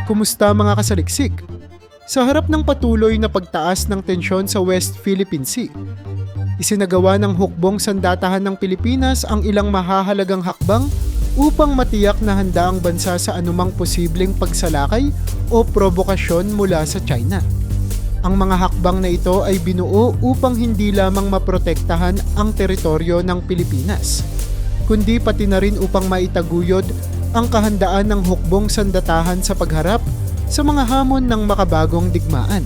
Kumusta mga kasaliksik? Sa harap ng patuloy na pagtaas ng tensyon sa West Philippine Sea, isinagawa ng hukbong sandatahan ng Pilipinas ang ilang mahahalagang hakbang upang matiyak na handa ang bansa sa anumang posibleng pagsalakay o provokasyon mula sa China. Ang mga hakbang na ito ay binuo upang hindi lamang maprotektahan ang teritoryo ng Pilipinas, kundi pati na rin upang maitaguyod ang kahandaan ng hukbong sandatahan sa pagharap sa mga hamon ng makabagong digmaan.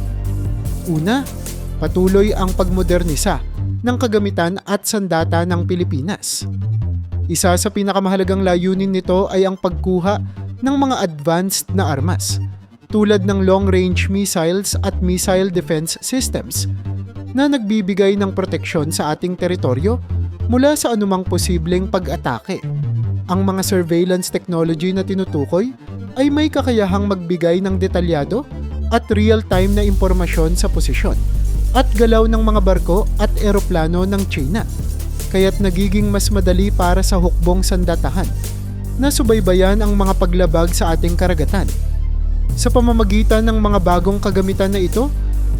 Una, patuloy ang pagmodernisa ng kagamitan at sandata ng Pilipinas. Isa sa pinakamahalagang layunin nito ay ang pagkuha ng mga advanced na armas tulad ng long-range missiles at missile defense systems na nagbibigay ng proteksyon sa ating teritoryo mula sa anumang posibleng pag-atake. Ang mga surveillance technology na tinutukoy ay may kakayahang magbigay ng detalyado at real-time na impormasyon sa posisyon at galaw ng mga barko at eroplano ng China, kaya't nagiging mas madali para sa hukbong sandatahan na subaybayan ang mga paglabag sa ating karagatan. Sa pamamagitan ng mga bagong kagamitan na ito,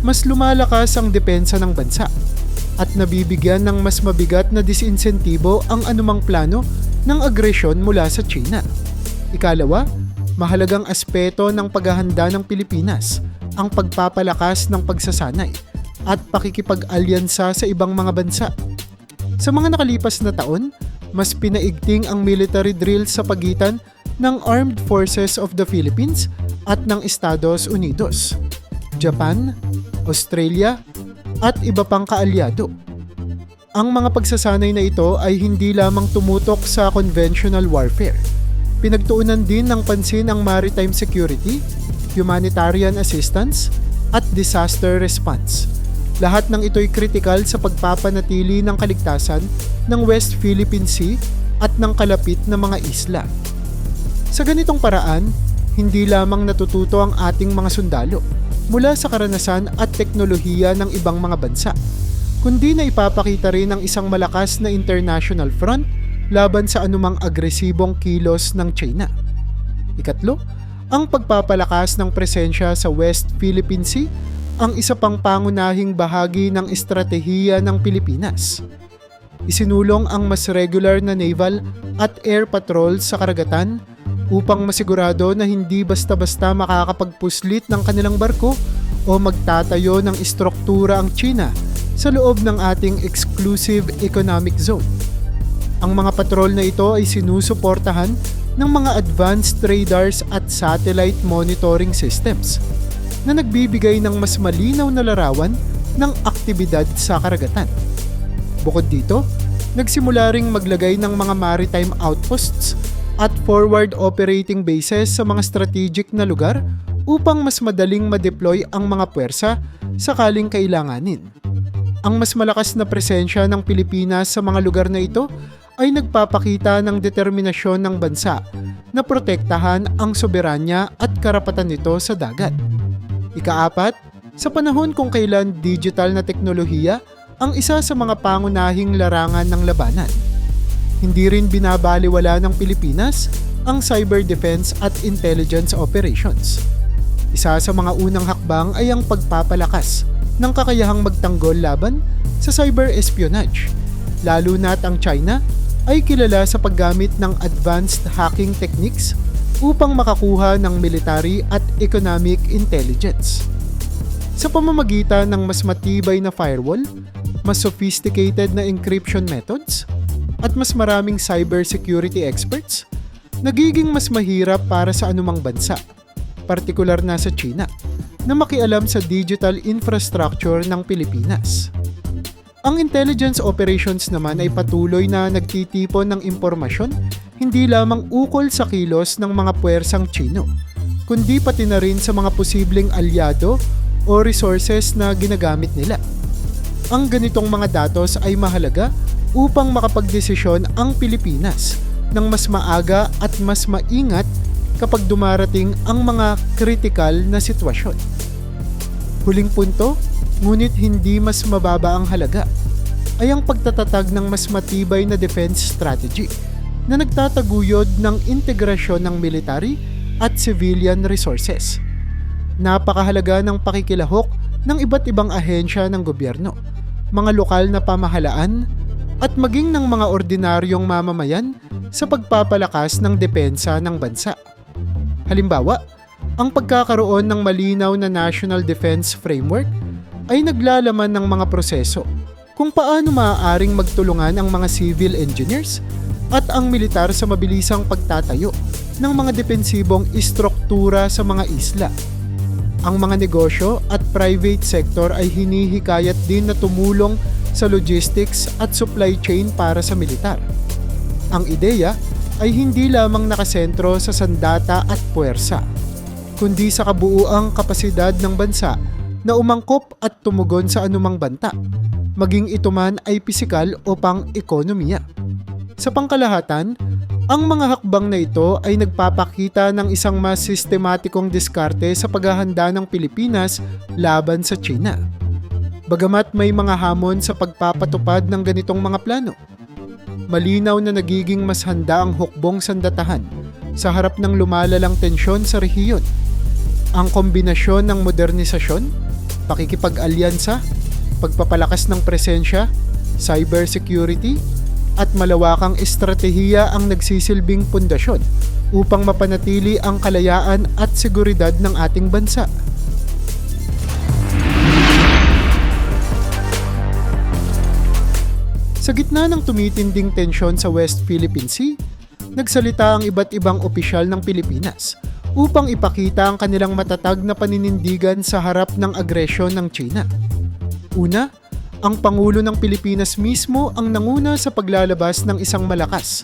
mas lumalakas ang depensa ng bansa at nabibigyan ng mas mabigat na disinsentibo ang anumang plano ng agresyon mula sa China. Ikalawa, mahalagang aspeto ng paghahanda ng Pilipinas ang pagpapalakas ng pagsasanay at pakikipag-alyansa sa ibang mga bansa. Sa mga nakalipas na taon, mas pinaigting ang military drill sa pagitan ng Armed Forces of the Philippines at ng Estados Unidos, Japan, Australia, at iba pang kaalyado. Ang mga pagsasanay na ito ay hindi lamang tumutok sa conventional warfare. Pinagtuunan din ng pansin ang maritime security, humanitarian assistance, at disaster response. Lahat ng ito'y kritikal sa pagpapanatili ng kaligtasan ng West Philippine Sea at ng kalapit na mga isla. Sa ganitong paraan, hindi lamang natututo ang ating mga sundalo mula sa karanasan at teknolohiya ng ibang mga bansa, kundi na ipapakita rin ang isang malakas na international front laban sa anumang agresibong kilos ng China. Ikatlo, ang pagpapalakas ng presensya sa West Philippine Sea ang isa pang pangunahing bahagi ng estratehiya ng Pilipinas. Isinulong ang mas regular na naval at air patrols sa karagatan upang masigurado na hindi basta-basta makakapagpuslit ng kanilang barko o magtatayo ng istruktura ang China sa loob ng ating exclusive economic zone. Ang mga patrol na ito ay sinusuportahan ng mga advanced radars at satellite monitoring systems na nagbibigay ng mas malinaw na larawan ng aktibidad sa karagatan. Bukod dito, nagsimula ring maglagay ng mga maritime outposts at forward operating bases sa mga strategic na lugar upang mas madaling ma-deploy ang mga puwersa sakaling kailanganin. Ang mas malakas na presensya ng Pilipinas sa mga lugar na ito ay nagpapakita ng determinasyon ng bansa na protektahan ang soberanya at karapatan nito sa dagat. Ikaapat, sa panahon kung kailan digital na teknolohiya ang isa sa mga pangunahing larangan ng labanan, hindi rin binabaliwala ng Pilipinas ang cyber defense at intelligence operations. Isa sa mga unang hakbang ay ang pagpapalakas ng kakayahang magtanggol laban sa cyber espionage, lalo na't ang China ay kilala sa paggamit ng advanced hacking techniques upang makakuha ng military at economic intelligence. Sa pamamagitan ng mas matibay na firewall, mas sophisticated na encryption methods, at mas maraming cybersecurity experts, nagiging mas mahirap para sa anumang bansa, partikular na sa China, na makialam sa digital infrastructure ng Pilipinas. Ang intelligence operations naman ay patuloy na nagtitipon ng impormasyon hindi lamang ukol sa kilos ng mga puwersang Chino, kundi pati na rin sa mga posibleng alyado o resources na ginagamit nila. Ang ganitong mga datos ay mahalaga upang makapagdesisyon ang Pilipinas ng mas maaga at mas maingat kapag dumarating ang mga kritikal na sitwasyon. Huling punto, ngunit hindi mas mababa ang halaga, ay ang pagtatatag ng mas matibay na defense strategy na nagtataguyod ng integrasyon ng military at civilian resources. Napakahalaga ng pakikilahok ng iba't ibang ahensya ng gobyerno, mga lokal na pamahalaan, at maging ng mga ordinaryong mamamayan sa pagpapalakas ng depensa ng bansa. Halimbawa, ang pagkakaroon ng malinaw na National Defense Framework ay naglalaman ng mga proseso kung paano maaaring magtulungan ang mga civil engineers at ang militar sa mabilisang pagtatayo ng mga depensibong istruktura sa mga isla. Ang mga negosyo at private sector ay hinihikayat din na tumulong sa logistics at supply chain para sa militar. Ang ideya ay hindi lamang nakasentro sa sandata at puwersa, kundi sa kabuuang kapasidad ng bansa na umangkop at tumugon sa anumang banta, maging ito man ay pisikal o pang-ekonomiya. Sa pangkalahatan, ang mga hakbang na ito ay nagpapakita ng isang mas sistematikong diskarte sa paghahanda ng Pilipinas laban sa China. Bagamat may mga hamon sa pagpapatupad ng ganitong mga plano, malinaw na nagiging mas handa ang hukbong sandatahan sa harap ng lumalalang tensyon sa rehiyon. Ang kombinasyon ng modernisasyon, pakikipag-alyansa, pagpapalakas ng presensya, cybersecurity, at malawakang estratehiya ang nagsisilbing pundasyon upang mapanatili ang kalayaan at seguridad ng ating bansa. Sa gitna ng tumitinding tensyon sa West Philippine Sea, nagsalita ang iba't ibang opisyal ng Pilipinas upang ipakita ang kanilang matatag na paninindigan sa harap ng agresyon ng China. Una, ang Pangulo ng Pilipinas mismo ang nanguna sa paglalabas ng isang malakas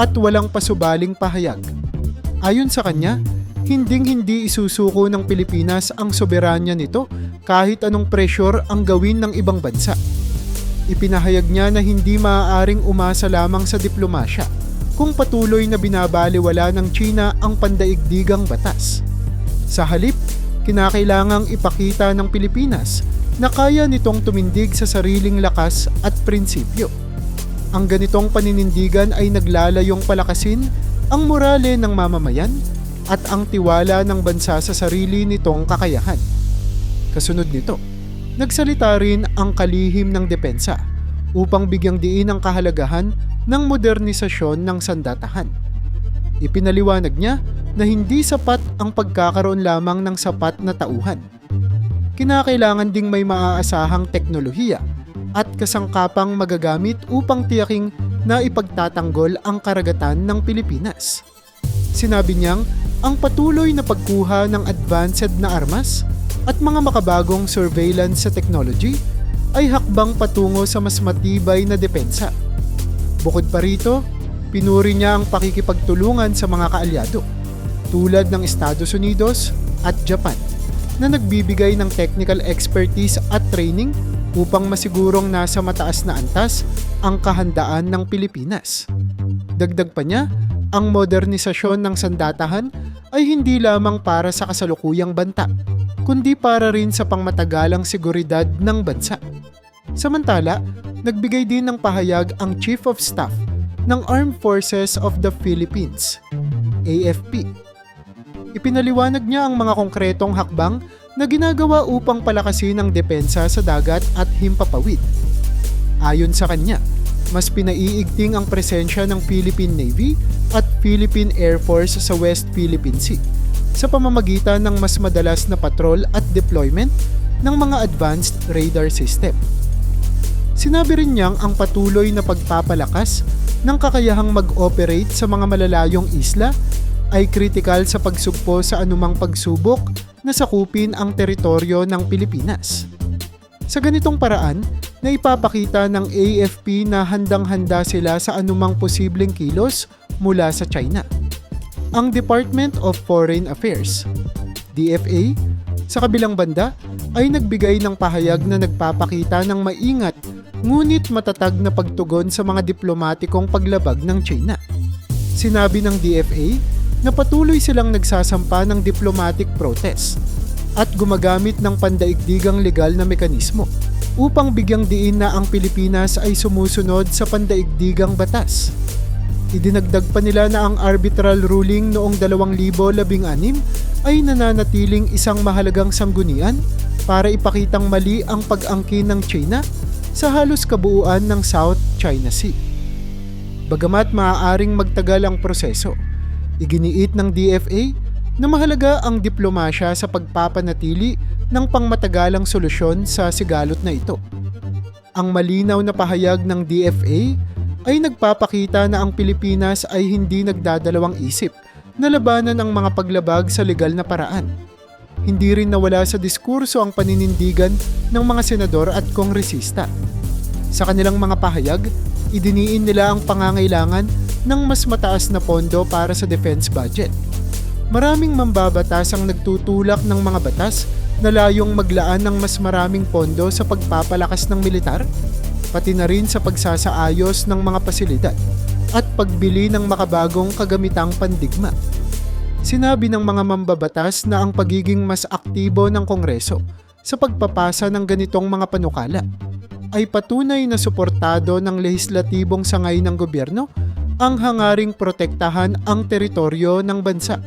at walang pasubaling pahayag. Ayon sa kanya, hinding-hindi isusuko ng Pilipinas ang soberanya nito kahit anong pressure ang gawin ng ibang bansa. Ipinahayag niya na hindi maaaring umasa lamang sa diplomasya kung patuloy na binabaliwala ng China ang pandaigdigang batas. Sa halip, kinakailangang ipakita ng Pilipinas na kaya nitong tumindig sa sariling lakas at prinsipyo. Ang ganitong paninindigan ay naglalayong palakasin ang morale ng mamamayan at ang tiwala ng bansa sa sarili nitong kakayahan. Kasunod nito, nagsalita rin ang kalihim ng depensa upang bigyang diin ang kahalagahan ng modernisasyon ng sandatahan. Ipinaliwanag niya na hindi sapat ang pagkakaroon lamang ng sapat na tauhan. Kinakailangan ding may maaasahang teknolohiya at kasangkapang magagamit upang tiyaking na ipagtatanggol ang karagatan ng Pilipinas. Sinabi niyang ang patuloy na pagkuha ng advanced na armas at mga makabagong surveillance sa technology ay hakbang patungo sa mas matibay na depensa. Bukod pa rito, pinuri niya ang pakikipagtulungan sa mga kaalyado tulad ng Estados Unidos at Japan na nagbibigay ng technical expertise at training upang masigurong nasa mataas na antas ang kahandaan ng Pilipinas. Dagdag pa niya, ang modernisasyon ng sandatahan ay hindi lamang para sa kasalukuyang banta, kundi para rin sa pangmatagalang seguridad ng bansa. Samantala, nagbigay din ng pahayag ang Chief of Staff ng Armed Forces of the Philippines, AFP. Ipinaliwanag niya ang mga konkretong hakbang na ginagawa upang palakasin ang depensa sa dagat at himpapawid. Ayon sa kanya, mas pinaiigting ang presensya ng Philippine Navy at Philippine Air Force sa West Philippine Sea sa pamamagitan ng mas madalas na patrol at deployment ng mga advanced radar system. Sinabi rin niyang ang patuloy na pagpapalakas ng kakayahang mag-operate sa mga malalayong isla ay kritikal sa pagsugpo sa anumang pagsubok na sakupin ang teritoryo ng Pilipinas. Sa ganitong paraan, naipapakita ng AFP na handang-handa sila sa anumang posibleng kilos mula sa China. Ang Department of Foreign Affairs, DFA, sa kabilang banda ay nagbigay ng pahayag na nagpapakita ng maingat ngunit matatag na pagtugon sa mga diplomatikong paglabag ng China. Sinabi ng DFA na patuloy silang nagsasampa ng diplomatic protest at gumagamit ng pandaigdigang legal na mekanismo upang bigyang diin na ang Pilipinas ay sumusunod sa pandaigdigang batas. Idinagdag pa nila na ang arbitral ruling noong 2016 ay nananatiling isang mahalagang sanggunian para ipakitang mali ang pag-angkin ng China sa halos kabuuan ng South China Sea. Bagamat maaaring magtagal ang proseso, iginiit ng DFA na mahalaga ang diplomasya sa pagpapanatili ng pangmatagalang solusyon sa sigalot na ito. Ang malinaw na pahayag ng DFA ay nagpapakita na ang Pilipinas ay hindi nagdadalawang isip na labanan ang mga paglabag sa legal na paraan. Hindi rin nawala sa diskurso ang paninindigan ng mga senador at kongresista. Sa kanilang mga pahayag, idiniin nila ang pangangailangan ng mas mataas na pondo para sa defense budget. Maraming mambabatas ang nagtutulak ng mga batas na layong maglaan ng mas maraming pondo sa pagpapalakas ng militar, pati na rin sa pagsasaayos ng mga pasilidad at pagbili ng makabagong kagamitang pandigma. Sinabi ng mga mambabatas na ang pagiging mas aktibo ng Kongreso sa pagpapasa ng ganitong mga panukala ay patunay na suportado ng lehislatibong sangay ng gobyerno ang hangaring protektahan ang teritoryo ng bansa.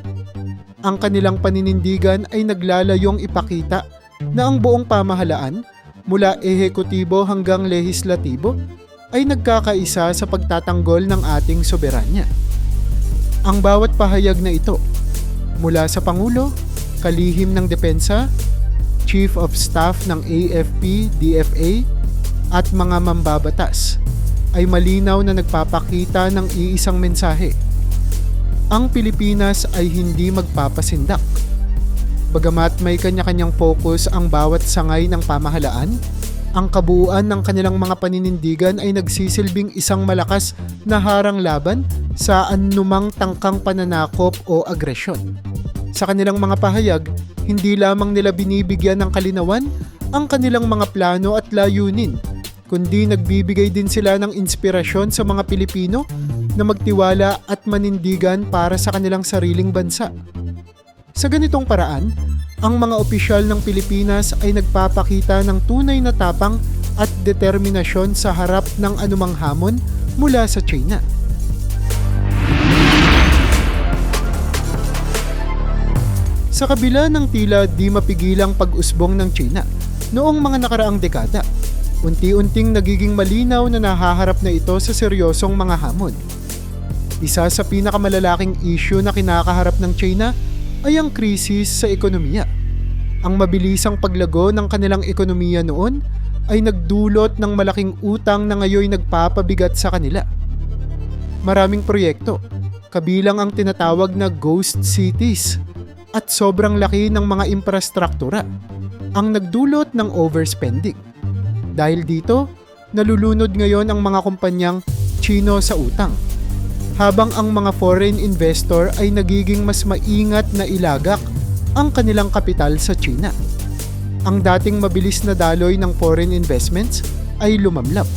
Ang kanilang paninindigan ay naglalayong ipakita na ang buong pamahalaan mula ehekutibo hanggang lehislatibo ay nagkakaisa sa pagtatanggol ng ating soberanya. Ang bawat pahayag na ito, mula sa Pangulo, Kalihim ng Depensa, Chief of Staff ng AFP, DFA, at mga mambabatas, ay malinaw na nagpapakita ng iisang mensahe. Ang Pilipinas ay hindi magpapasindak. Bagamat may kanya-kanyang focus ang bawat sangay ng pamahalaan, ang kabuuan ng kanilang mga paninindigan ay nagsisilbing isang malakas na harang laban sa anumang tangkang pananakop o agresyon. Sa kanilang mga pahayag, hindi lamang nila binibigyan ng kalinawan ang kanilang mga plano at layunin, kundi nagbibigay din sila ng inspirasyon sa mga Pilipino na magtiwala at manindigan para sa kanilang sariling bansa. Sa ganitong paraan, ang mga opisyal ng Pilipinas ay nagpapakita ng tunay na tapang at determinasyon sa harap ng anumang hamon mula sa China. Sa kabila ng tila di mapigilang pag-usbong ng China noong mga nakaraang dekada, unti-unting nagiging malinaw na nahaharap na ito sa seryosong mga hamon. Isa sa pinakamalalaking issue na kinakaharap ng China ay ang krisis sa ekonomiya. Ang mabilisang paglago ng kanilang ekonomiya noon ay nagdulot ng malaking utang na ngayon nagpapabigat sa kanila. Maraming proyekto, kabilang ang tinatawag na ghost cities, at sobrang laki ng mga infrastruktura ang nagdulot ng overspending. Dahil dito, nalulunod ngayon ang mga kumpanyang Chino sa utang, habang ang mga foreign investor ay nagiging mas maingat na ilagak ang kanilang kapital sa China. Ang dating mabilis na daloy ng foreign investments ay lumamlap,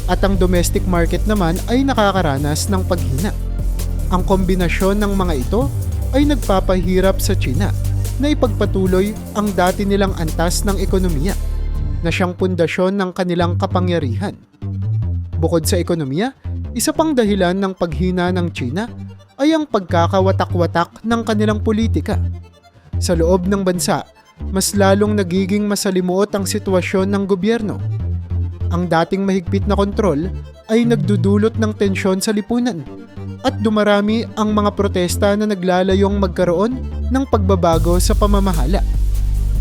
at ang domestic market naman ay nakakaranas ng paghina. Ang kombinasyon ng mga ito ay nagpapahirap sa China na ipagpatuloy ang dati nilang antas ng ekonomiya na siyang pundasyon ng kanilang kapangyarihan. Bukod sa ekonomiya, isa pang dahilan ng paghina ng China ay ang pagkakawatak-watak ng kanilang politika. Sa loob ng bansa, mas lalong nagiging masalimuot ang sitwasyon ng gobyerno. Ang dating mahigpit na kontrol ay nagdudulot ng tensyon sa lipunan at dumarami ang mga protesta na naglalayong magkaroon ng pagbabago sa pamamahala.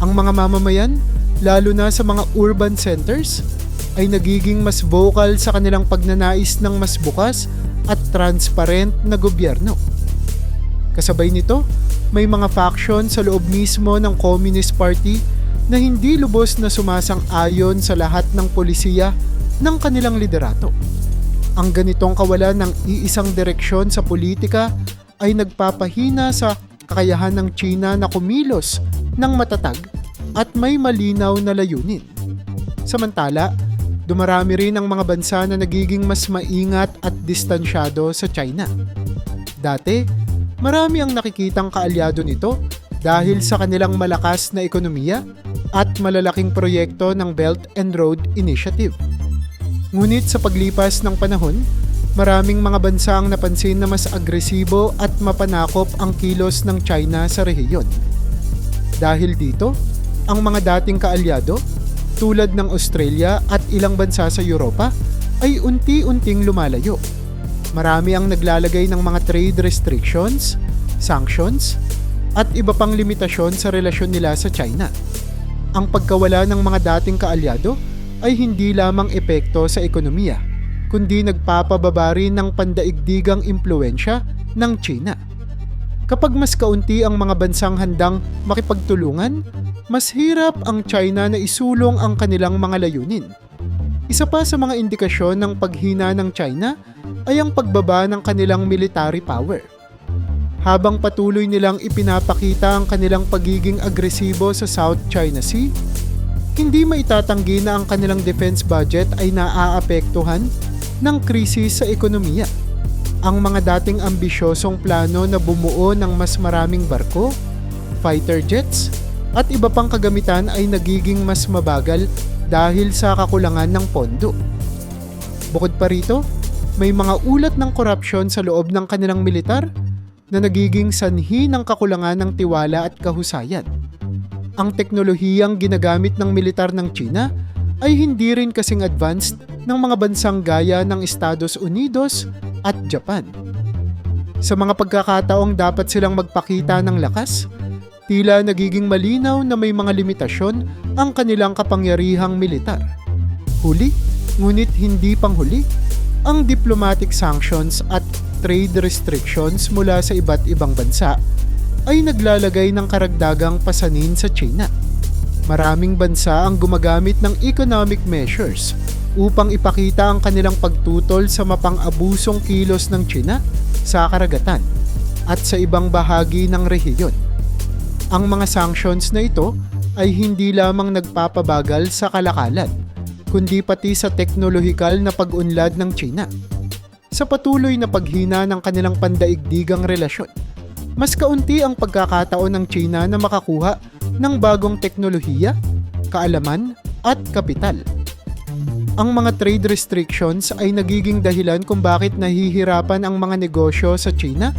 Ang mga mamamayan, lalo na sa mga urban centers, ay nagiging mas vocal sa kanilang pagnanais ng mas bukas at transparent na gobyerno. Kasabay nito, may mga faction sa loob mismo ng Communist Party na hindi lubos na sumasang-ayon sa lahat ng polisiya ng kanilang liderato. Ang ganitong kawalan ng iisang direksyon sa politika ay nagpapahina sa kakayahan ng China na kumilos ng matatag at may malinaw na layunin. Samantala, dumarami rin ang mga bansa na nagiging mas maingat at distansyado sa China. Dati, marami ang nakikitang kaalyado nito dahil sa kanilang malakas na ekonomiya at malalaking proyekto ng Belt and Road Initiative. Ngunit sa paglipas ng panahon, Maraming mga bansa ang napansin na mas agresibo at mapanakop ang kilos ng China sa rehiyon. Dahil dito, ang mga dating kaalyado, tulad ng Australia at ilang bansa sa Europa, ay unti-unting lumalayo. Marami ang naglalagay ng mga trade restrictions, sanctions, at iba pang limitasyon sa relasyon nila sa China. Ang pagkawala ng mga dating kaalyado ay hindi lamang epekto sa ekonomiya, kundi nagpapababa rin ng pandaigdigang impluwensya ng China. Kapag mas kaunti ang mga bansang handang makipagtulungan, mas hirap ang China na isulong ang kanilang mga layunin. Isa pa sa mga indikasyon ng paghina ng China ay ang pagbaba ng kanilang military power. Habang patuloy nilang ipinapakita ang kanilang pagiging agresibo sa South China Sea, hindi maitatanggi na ang kanilang defense budget ay naaapektuhan ng krisis sa ekonomiya. Ang mga dating ambisyosong plano na bumuo ng mas maraming barko, fighter jets, at iba pang kagamitan ay nagiging mas mabagal dahil sa kakulangan ng pondo. Bukod pa rito, may mga ulat ng korupsyon sa loob ng kanilang militar na nagiging sanhi ng kakulangan ng tiwala at kahusayan. Ang teknolohiyang ginagamit ng militar ng China ay hindi rin kasing advanced ng mga bansang gaya ng Estados Unidos at Japan. Sa mga pagkakataong dapat silang magpakita ng lakas, tila nagiging malinaw na may mga limitasyon ang kanilang kapangyarihang militar. Huli, ngunit hindi panghuli, ang diplomatic sanctions at trade restrictions mula sa iba't ibang bansa ay naglalagay ng karagdagang pasanin sa China. Maraming bansa ang gumagamit ng economic measures upang ipakita ang kanilang pagtutol sa mapang-abusong kilos ng China sa karagatan at sa ibang bahagi ng rehiyon. Ang mga sanctions na ito ay hindi lamang nagpapabagal sa kalakalan, kundi pati sa teknolohikal na pag-unlad ng China. Sa patuloy na paghina ng kanilang pandaigdigang relasyon, mas kaunti ang pagkakataon ng China na makakuha ng bagong teknolohiya, kaalaman at kapital. Ang mga trade restrictions ay nagiging dahilan kung bakit nahihirapan ang mga negosyo sa China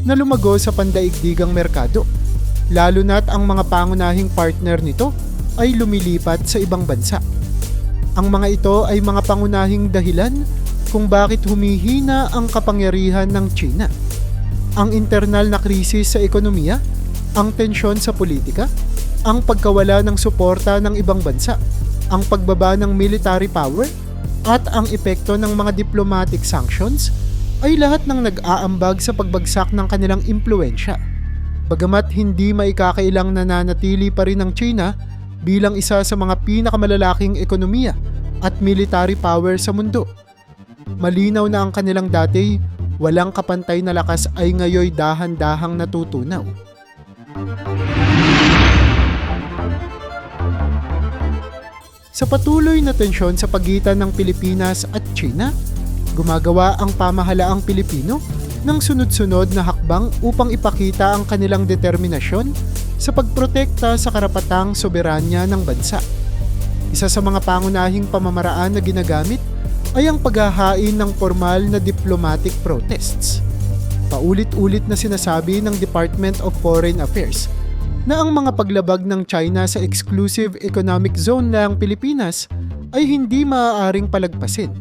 na lumago sa pandaigdigang merkado, lalo na't ang mga pangunahing partner nito ay lumilipat sa ibang bansa. Ang mga ito ay mga pangunahing dahilan kung bakit humihina ang kapangyarihan ng China. Ang internal na krisis sa ekonomiya, ang tensyon sa politika, ang pagkawala ng suporta ng ibang bansa, ang pagbaba ng military power, at ang epekto ng mga diplomatic sanctions ay lahat ng nag-aambag sa pagbagsak ng kanilang impluwensya. Bagamat hindi maikakailang nananatili pa rin ang China bilang isa sa mga pinakamalalaking ekonomiya at military power sa mundo, malinaw na ang kanilang dati walang kapantay na lakas ay ngayoy dahan-dahang natutunaw. Sa patuloy na tensyon sa pagitan ng Pilipinas at China, gumagawa ang pamahalaang Pilipino ng sunod-sunod na hakbang upang ipakita ang kanilang determinasyon sa pagprotekta sa karapatang soberanya ng bansa. Isa sa mga pangunahing pamamaraan na ginagamit ay ang paghahain ng formal na diplomatic protests. Paulit-ulit na sinasabi ng Department of Foreign Affairs na ang mga paglabag ng China sa exclusive economic zone ng Pilipinas ay hindi maaaring palagpasin.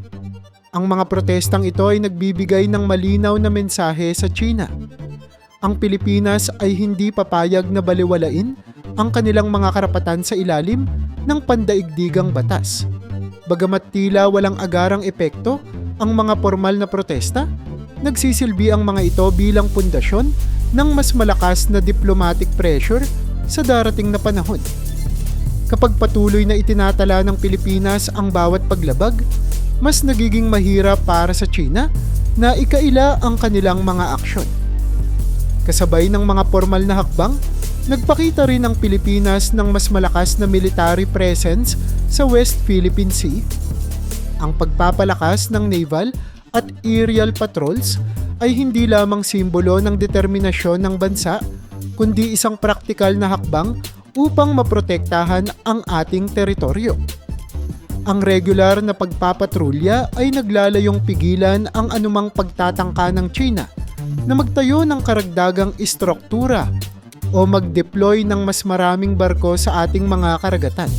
Ang mga protestang ito ay nagbibigay ng malinaw na mensahe sa China. Ang Pilipinas ay hindi papayag na baliwalain ang kanilang mga karapatan sa ilalim ng pandaigdigang batas. Bagamat tila walang agarang epekto ang mga formal na protesta, nagsisilbi ang mga ito bilang pundasyon ng mas malakas na diplomatic pressure sa darating na panahon. Kapag patuloy na itinatala ng Pilipinas ang bawat paglabag, mas nagiging mahirap para sa China na ikaila ang kanilang mga aksyon. Kasabay ng mga formal na hakbang, nagpakita rin ang Pilipinas ng mas malakas na military presence sa West Philippine Sea. Ang pagpapalakas ng naval at aerial patrols ay hindi lamang simbolo ng determinasyon ng bansa, kundi isang praktikal na hakbang upang maprotektahan ang ating teritoryo. Ang regular na pagpapatrolya ay naglalayong pigilan ang anumang pagtatangka ng China na magtayo ng karagdagang istruktura o mag-deploy ng mas maraming barko sa ating mga karagatan.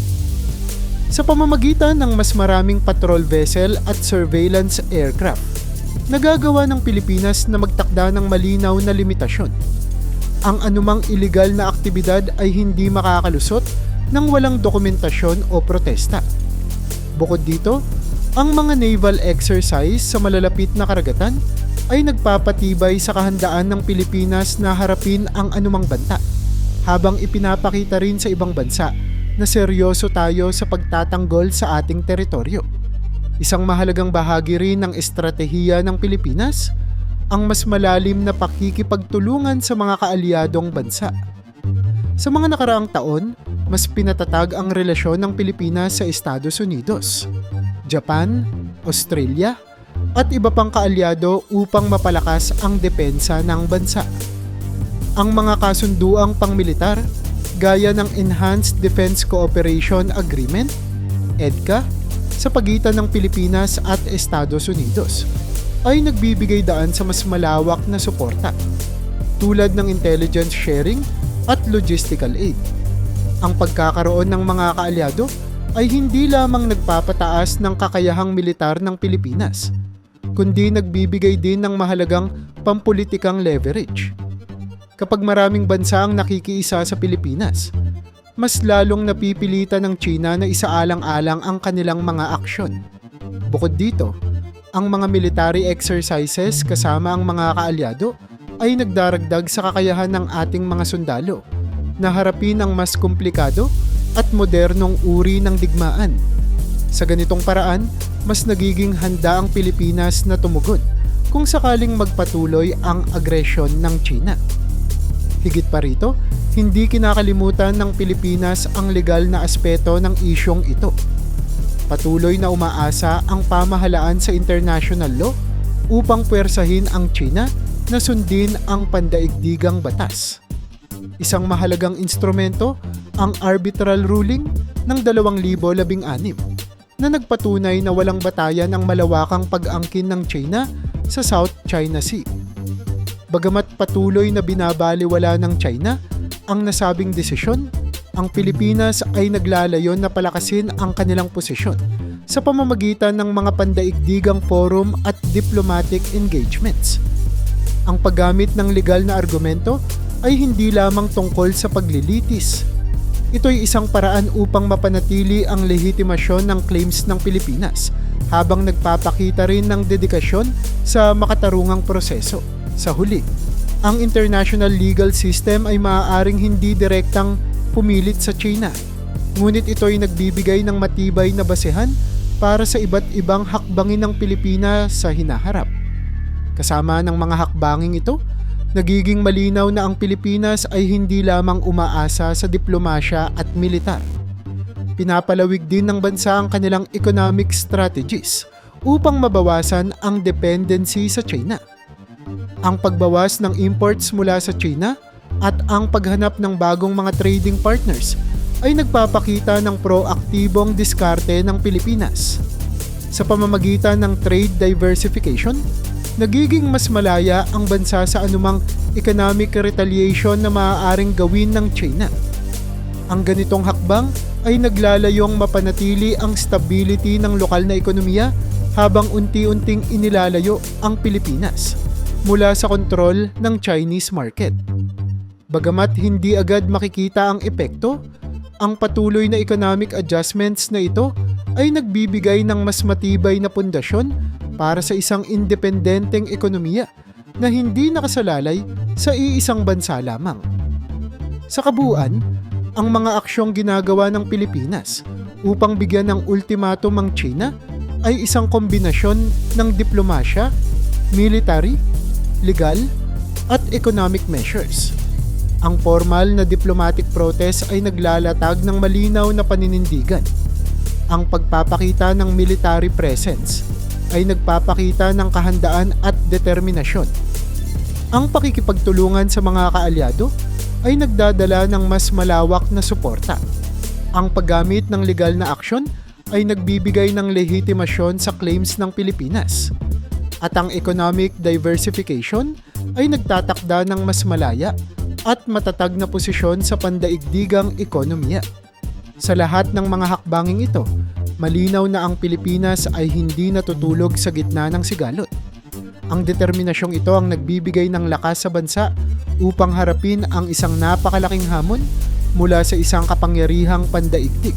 Sa pamamagitan ng mas maraming patrol vessel at surveillance aircraft, nagagawa ng Pilipinas na magtakda ng malinaw na limitasyon. Ang anumang iligal na aktibidad ay hindi makakalusot ng walang dokumentasyon o protesta. Bukod dito, ang mga naval exercise sa malalapit na karagatan ay nagpapatibay sa kahandaan ng Pilipinas na harapin ang anumang banta, habang ipinapakita rin sa ibang bansa na seryoso tayo sa pagtatanggol sa ating teritoryo. Isang mahalagang bahagi rin ng estratehiya ng Pilipinas ang mas malalim na pakikipagtulungan sa mga kaalyadong bansa. Sa mga nakaraang taon, mas pinatatag ang relasyon ng Pilipinas sa Estados Unidos, Japan, Australia, at iba pang kaalyado upang mapalakas ang depensa ng bansa. Ang mga kasunduang pangmilitar, gaya ng Enhanced Defense Cooperation Agreement, EDCA, sa pagitan ng Pilipinas at Estados Unidos, ay nagbibigay daan sa mas malawak na suporta, tulad ng intelligence sharing at logistical aid. Ang pagkakaroon ng mga kaalyado ay hindi lamang nagpapataas ng kakayahang militar ng Pilipinas, kundi nagbibigay din ng mahalagang pampulitikang leverage. Kapag maraming bansa ang nakikiisa sa Pilipinas, mas lalong napipilitan ng China na isaalang-alang ang kanilang mga aksyon. Bukod dito, ang mga military exercises kasama ang mga kaalyado ay nagdaragdag sa kakayahan ng ating mga sundalo na harapin ang mas komplikado at modernong uri ng digmaan. Sa ganitong paraan, mas nagiging handa ang Pilipinas na tumugon kung sakaling magpatuloy ang agresyon ng China. Higit pa rito, hindi kinakalimutan ng Pilipinas ang legal na aspeto ng isyong ito. Patuloy na umaasa ang pamahalaan sa international law upang puwersahin ang China na sundin ang pandaigdigang batas. Isang mahalagang instrumento ang arbitral ruling ng 2016 na nagpatunay na walang batayan ang malawakang pag-angkin ng China sa South China Sea. Bagamat patuloy na binabaliwala ng China ang nasabing desisyon, ang Pilipinas ay naglalayon na palakasin ang kanilang posisyon sa pamamagitan ng mga pandaigdigang forum at diplomatic engagements. Ang paggamit ng legal na argumento ay hindi lamang tungkol sa paglilitis. Ito'y isang paraan upang mapanatili ang lehitimasyon ng claims ng Pilipinas habang nagpapakita rin ng dedikasyon sa makatarungang proseso. Sa huli, ang international legal system ay maaaring hindi direktang pumilit sa China, ngunit ito'y nagbibigay ng matibay na basehan para sa iba't ibang hakbangin ng Pilipinas sa hinaharap. Kasama ng mga hakbanging ito, nagiging malinaw na ang Pilipinas ay hindi lamang umaasa sa diplomasya at militar. Pinapalawig din ng bansa ang kanilang economic strategies upang mabawasan ang dependency sa China. Ang pagbawas ng imports mula sa China at ang paghanap ng bagong mga trading partners ay nagpapakita ng proaktibong diskarte ng Pilipinas. Sa pamamagitan ng trade diversification, nagiging mas malaya ang bansa sa anumang economic retaliation na maaaring gawin ng China. Ang ganitong hakbang ay naglalayong mapanatili ang stability ng lokal na ekonomiya habang unti-unting inilalayo ang Pilipinas mula sa kontrol ng Chinese market. Bagamat hindi agad makikita ang epekto, ang patuloy na economic adjustments na ito ay nagbibigay ng mas matibay na pundasyon para sa isang independenteng ekonomiya na hindi nakasalalay sa iisang bansa lamang. Sa kabuuan, ang mga aksyong ginagawa ng Pilipinas upang bigyan ng ultimatum ang China ay isang kombinasyon ng diplomasya, military, legal, at economic measures. Ang formal na diplomatic protest ay naglalatag ng malinaw na paninindigan. Ang pagpapakita ng military presence ay nagpapakita ng kahandaan at determinasyon. Ang pakikipagtulungan sa mga kaalyado ay nagdadala ng mas malawak na suporta. Ang paggamit ng legal na aksyon ay nagbibigay ng lehitimasyon sa claims ng Pilipinas. At ang economic diversification ay nagtatakda ng mas malaya at matatag na posisyon sa pandaigdigang ekonomiya. Sa lahat ng mga hakbanging ito, malinaw na ang Pilipinas ay hindi natutulog sa gitna ng sigalot. Ang determinasyong ito ang nagbibigay ng lakas sa bansa upang harapin ang isang napakalaking hamon mula sa isang kapangyarihang pandaigdig.